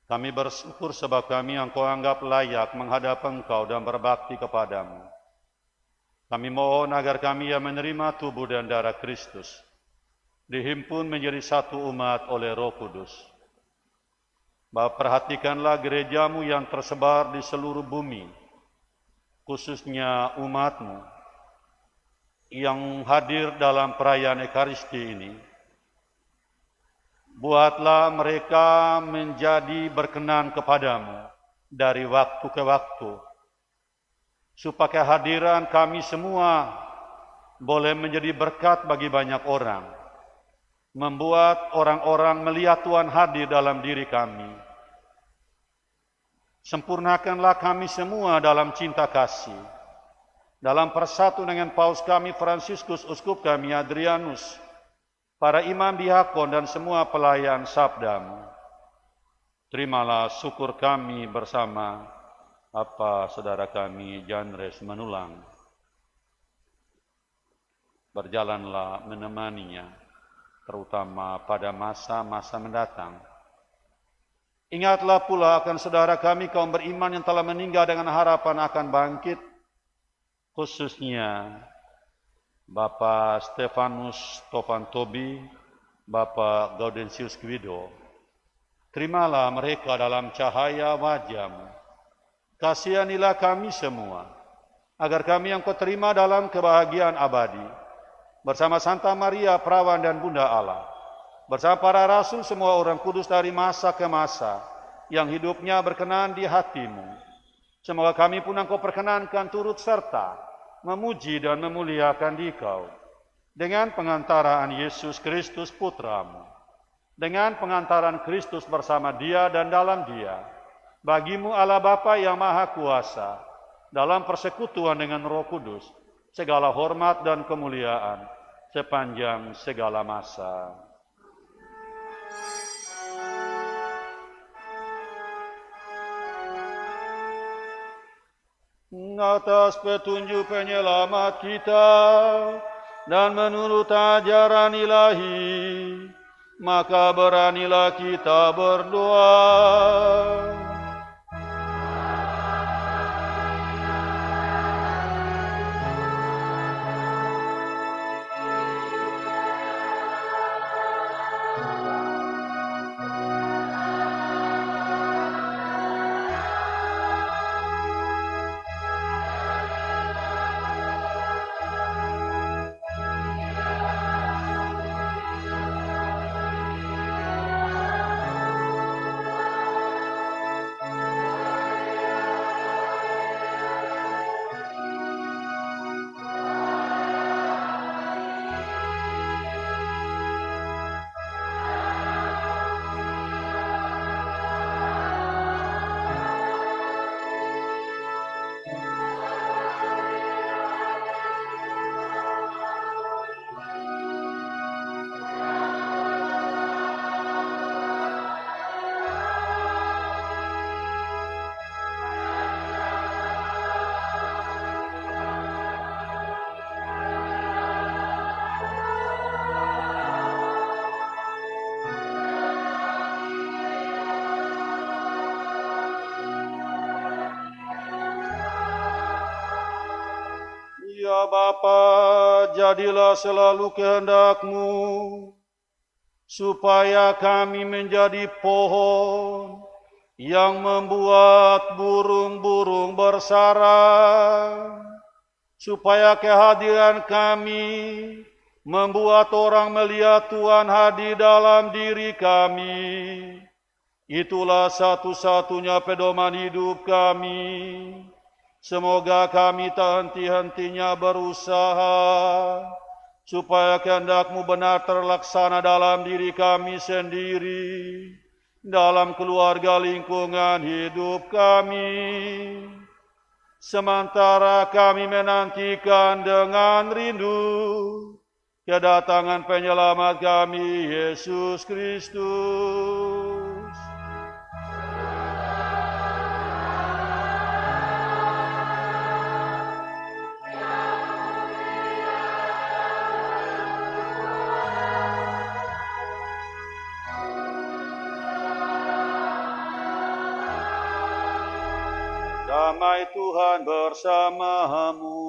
A: Kami bersyukur sebab kami Engkau anggap layak menghadap Engkau dan berbakti kepadamu. Kami mohon agar kami yang menerima tubuh dan darah Kristus dihimpun menjadi satu umat oleh Roh Kudus. Bapa, perhatikanlah gerejamu yang tersebar di seluruh bumi, khususnya umat-Mu yang hadir dalam perayaan Ekaristi ini. Buatlah mereka menjadi berkenan kepadamu dari waktu ke waktu, supaya kehadiran kami semua boleh menjadi berkat bagi banyak orang, membuat orang-orang melihat Tuhan hadir dalam diri kami. Sempurnakanlah kami semua dalam cinta kasih, dalam persatu dengan Paus kami Fransiskus, uskup kami Adrianus, para imam diakon dan semua pelayan sabda-Mu. Terimalah syukur kami bersama apa saudara kami Janres Menulang. Berjalanlah menemaninya, terutama pada masa-masa mendatang. Ingatlah pula akan saudara kami kaum beriman yang telah meninggal dengan harapan akan bangkit, khususnya Bapak Stefanus Tovantobi, Bapak Gaudensius Guido. Terimalah mereka dalam cahaya wajah-Mu. Kasihanilah kami semua, agar kami yang Kau terima dalam kebahagiaan abadi, bersama Santa Maria, Perawan dan Bunda Allah, bersama para rasul semua orang kudus dari masa ke masa, yang hidupnya berkenan di hati-Mu. Semoga kami pun Engkau perkenankan turut serta memuji dan memuliakan Dikau. dengan pengantaran Yesus Kristus Putramu, dengan pengantaran Kristus bersama Dia dan dalam Dia, bagimu Allah Bapa yang Maha Kuasa, dalam persekutuan dengan Roh Kudus, segala hormat dan kemuliaan sepanjang segala masa. Atas petunjuk penyelamat kita dan menurut ajaran ilahi, maka beranilah kita berdoa. Ya Bapa, jadilah selalu kehendak-Mu, supaya kami menjadi pohon yang membuat burung-burung bersarang, supaya kehadiran kami membuat orang melihat Tuhan hadir dalam diri kami. Itulah satu-satunya pedoman hidup kami. Semoga kami tak henti-hentinya berusaha, supaya kehendak-Mu benar terlaksana dalam diri kami sendiri, dalam keluarga lingkungan hidup kami. Sementara kami menantikan dengan rindu kedatangan penyelamat kami, Yesus Kristus. Damai Tuhan bersamamu.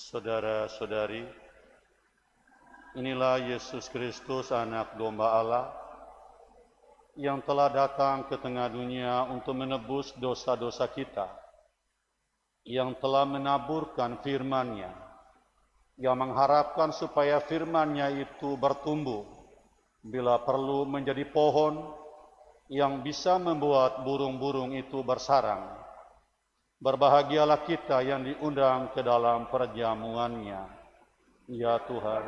A: Saudara-saudari, inilah Yesus Kristus, Anak Domba Allah, yang telah datang ke tengah dunia untuk menebus dosa-dosa kita, yang telah menaburkan firman-Nya, yang mengharapkan supaya firman-Nya itu bertumbuh, bila perlu menjadi pohon yang bisa membuat burung-burung itu bersarang. Berbahagialah kita yang diundang ke dalam perjamuan-Nya, ya Tuhan.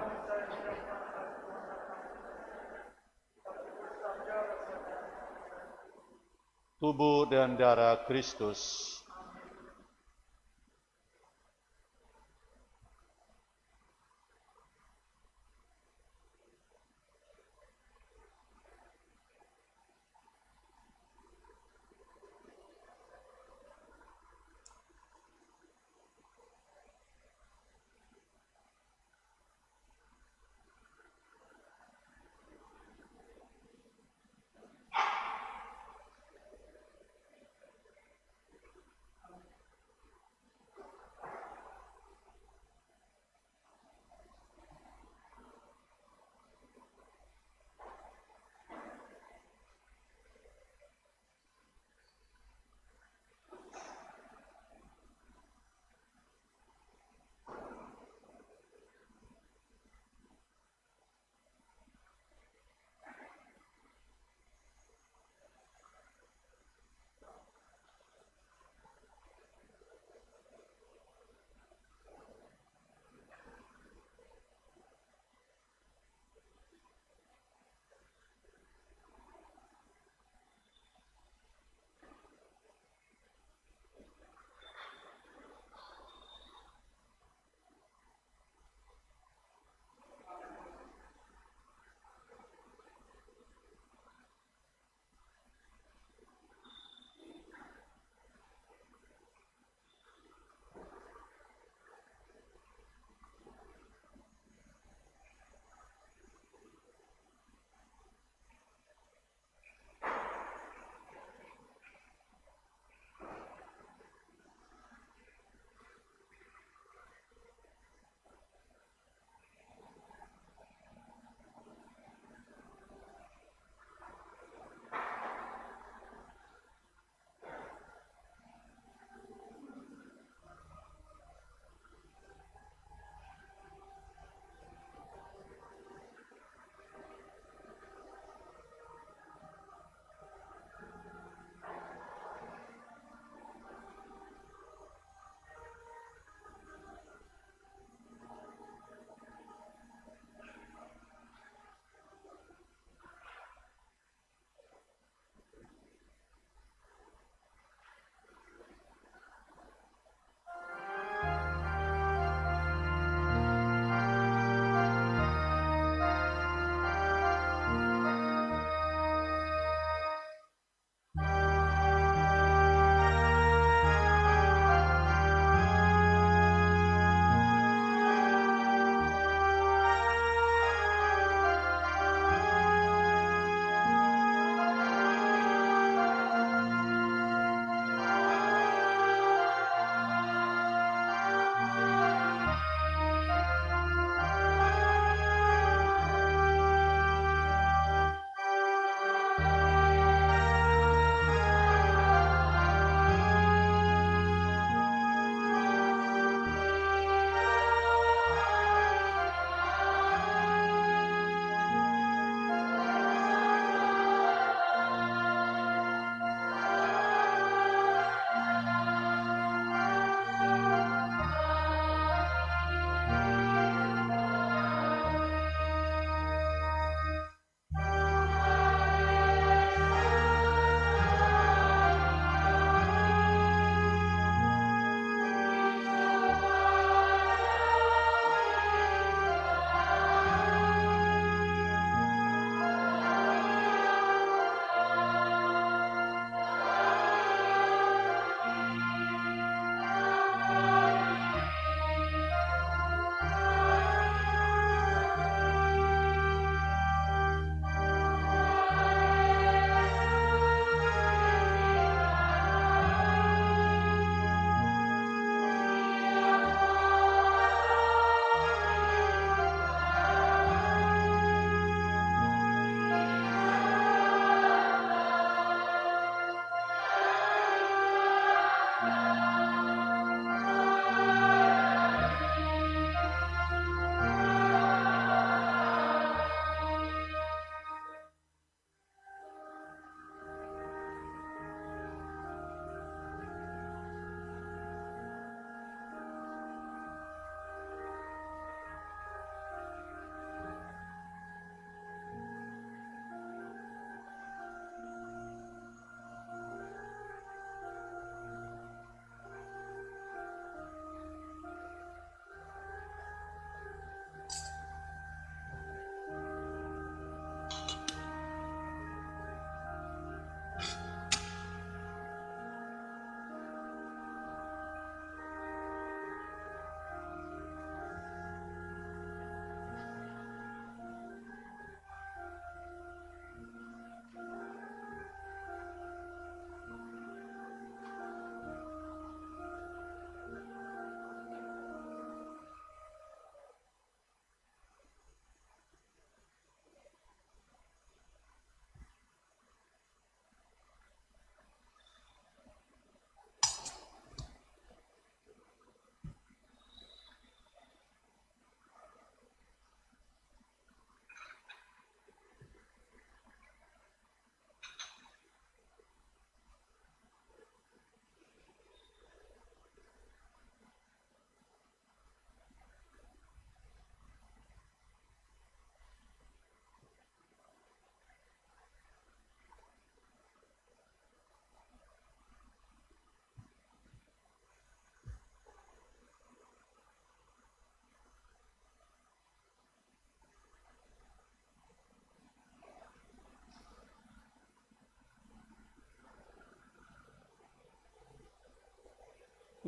A: Tubuh dan darah Kristus.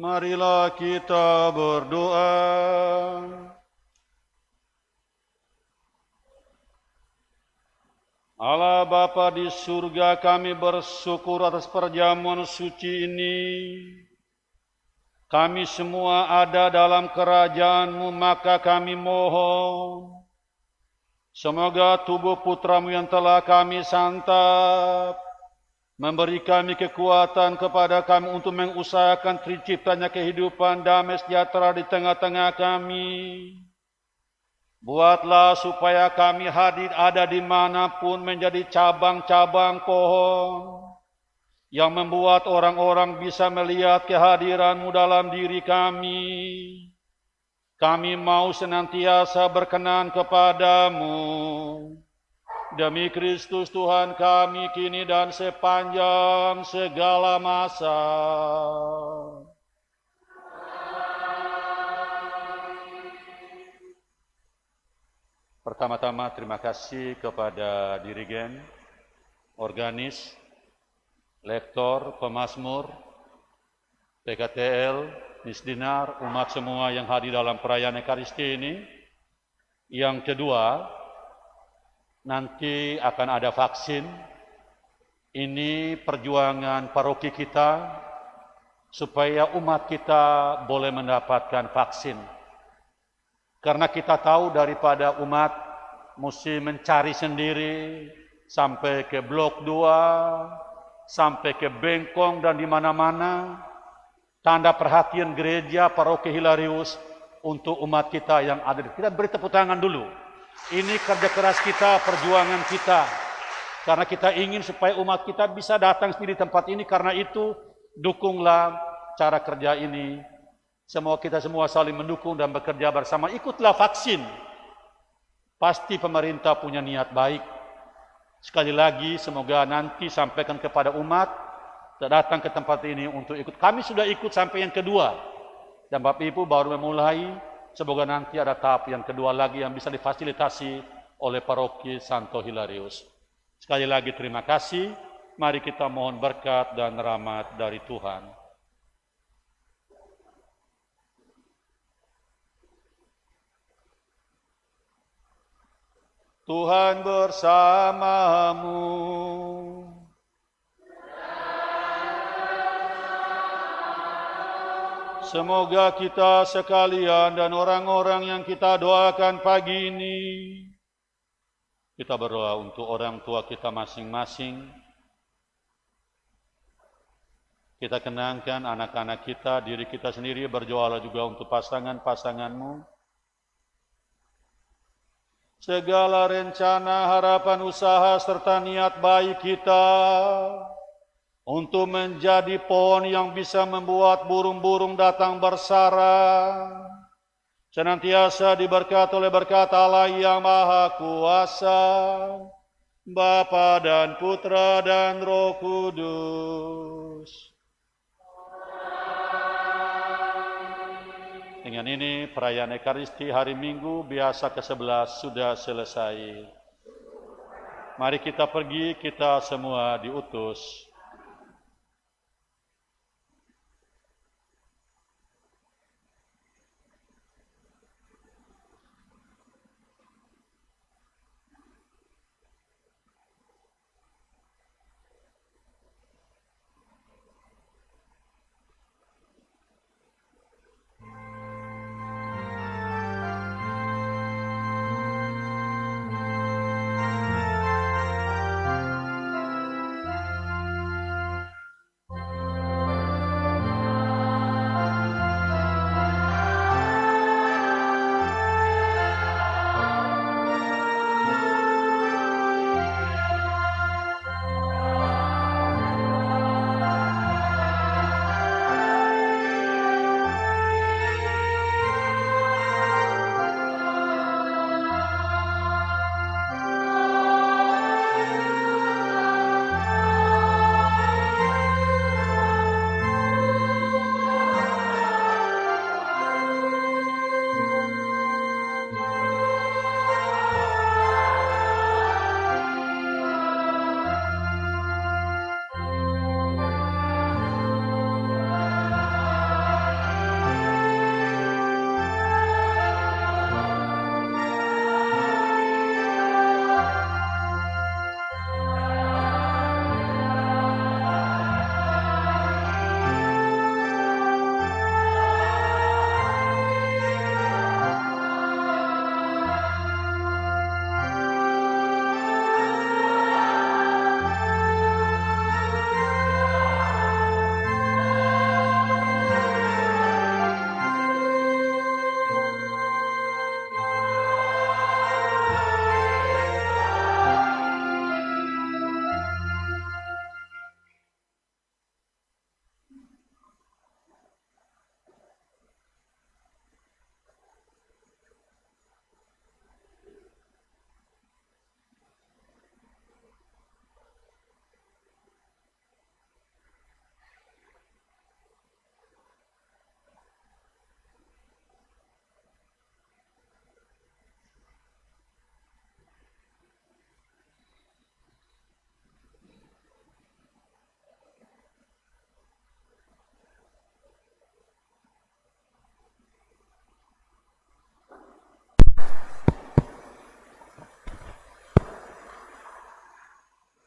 A: Marilah kita berdoa. Allah Bapa di surga, kami bersyukur atas perjamuan suci ini. Kami semua ada dalam kerajaan-Mu, maka kami mohon, semoga tubuh Putra-Mu yang telah kami santap memberi kami kekuatan kepada kami untuk mengusahakan terciptanya kehidupan damai sejahtera di tengah-tengah kami. Buatlah supaya kami hadir ada dimanapun menjadi cabang-cabang pohon yang membuat orang-orang bisa melihat kehadiran-Mu dalam diri kami. Kami mau senantiasa berkenan kepadamu. Demi Kristus Tuhan kami kini dan sepanjang segala masa. Pertama-tama terima kasih kepada dirigen, organis, lektor, pemazmur, PKTL, Misdinar, umat semua yang hadir dalam perayaan Ekaristi ini. Yang kedua, nanti akan ada vaksin. Ini perjuangan paroki kita supaya umat kita boleh mendapatkan vaksin. Karena kita tahu daripada umat mesti mencari sendiri sampai ke blok 2, sampai ke Bengkong dan di mana-mana. Tanda perhatian gereja paroki Hilarius untuk umat kita yang ada. Kita beri tepuk tangan dulu. Ini kerja keras kita, perjuangan kita. Karena kita ingin supaya umat kita bisa datang sendiri tempat ini. Karena itu dukunglah cara kerja ini. Semua kita semua saling mendukung dan bekerja bersama. Ikutlah vaksin. Pasti pemerintah punya niat baik. Sekali lagi semoga nanti sampaikan kepada umat datang ke tempat ini untuk ikut. Kami sudah ikut sampai yang kedua. Dan Bapak Ibu baru memulai. Semoga nanti ada tahap yang kedua lagi yang bisa difasilitasi oleh paroki Santo Hilarius. Sekali lagi terima kasih. Mari kita mohon berkat dan rahmat dari Tuhan. Tuhan bersamamu. Semoga kita sekalian dan orang-orang yang kita doakan pagi ini, kita berdoa untuk orang tua kita masing-masing. Kita kenangkan anak-anak kita, diri kita sendiri, berdoalah juga untuk pasangan-pasanganmu. Segala rencana, harapan, usaha, serta niat baik kita untuk menjadi pohon yang bisa membuat burung-burung datang bersarang, senantiasa diberkati oleh berkat Allah yang Maha Kuasa, Bapa dan Putra dan Roh Kudus. Dengan ini perayaan Ekaristi hari Minggu biasa ke-11 sudah selesai. Mari kita pergi, kita semua diutus.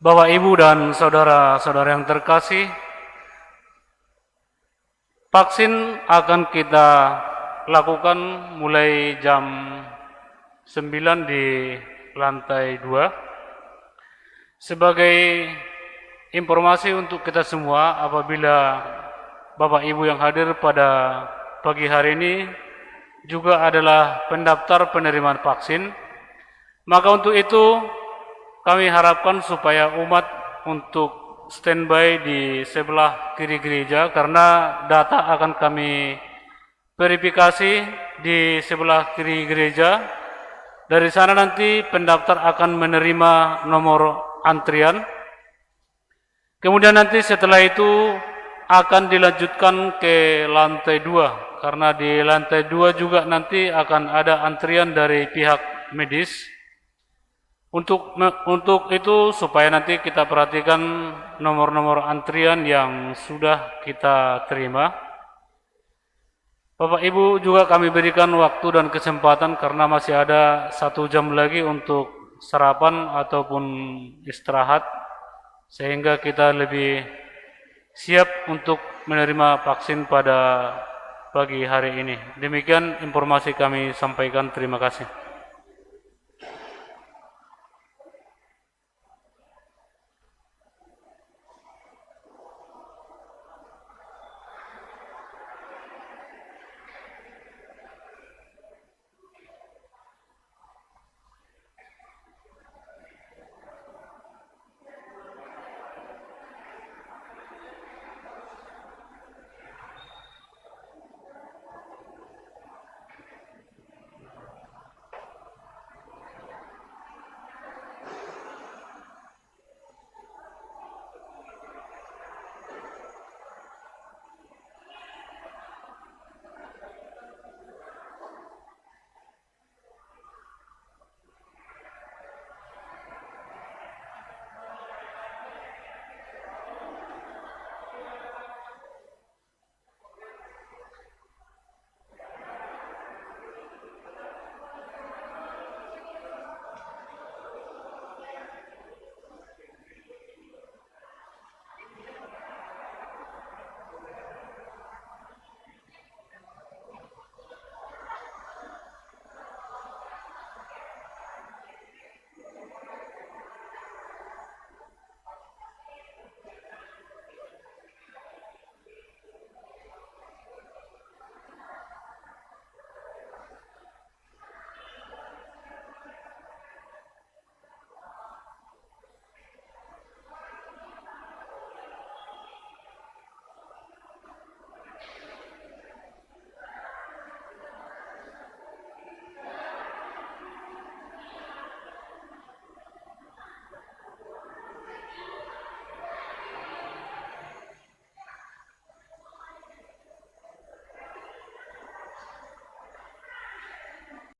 D: Bapak, Ibu, dan saudara-saudara yang terkasih, vaksin akan kita lakukan mulai jam 9 di lantai 2. Sebagai informasi untuk kita semua, apabila Bapak Ibu yang hadir pada pagi hari ini juga adalah pendaftar penerimaan vaksin, maka untuk itu kami harapkan supaya umat untuk standby di sebelah kiri gereja, karena data akan kami verifikasi di sebelah kiri gereja. Dari sana nanti pendaftar akan menerima nomor antrian. Kemudian nanti setelah itu akan dilanjutkan ke lantai 2, karena di lantai 2 juga nanti akan ada antrian dari pihak medis. Untuk itu supaya nanti kita perhatikan nomor-nomor antrian yang sudah kita terima. Bapak Ibu juga kami berikan waktu dan kesempatan karena masih ada 1 jam lagi untuk sarapan ataupun istirahat, sehingga kita lebih siap untuk menerima vaksin pada pagi hari ini. Demikian informasi kami sampaikan. Terima kasih.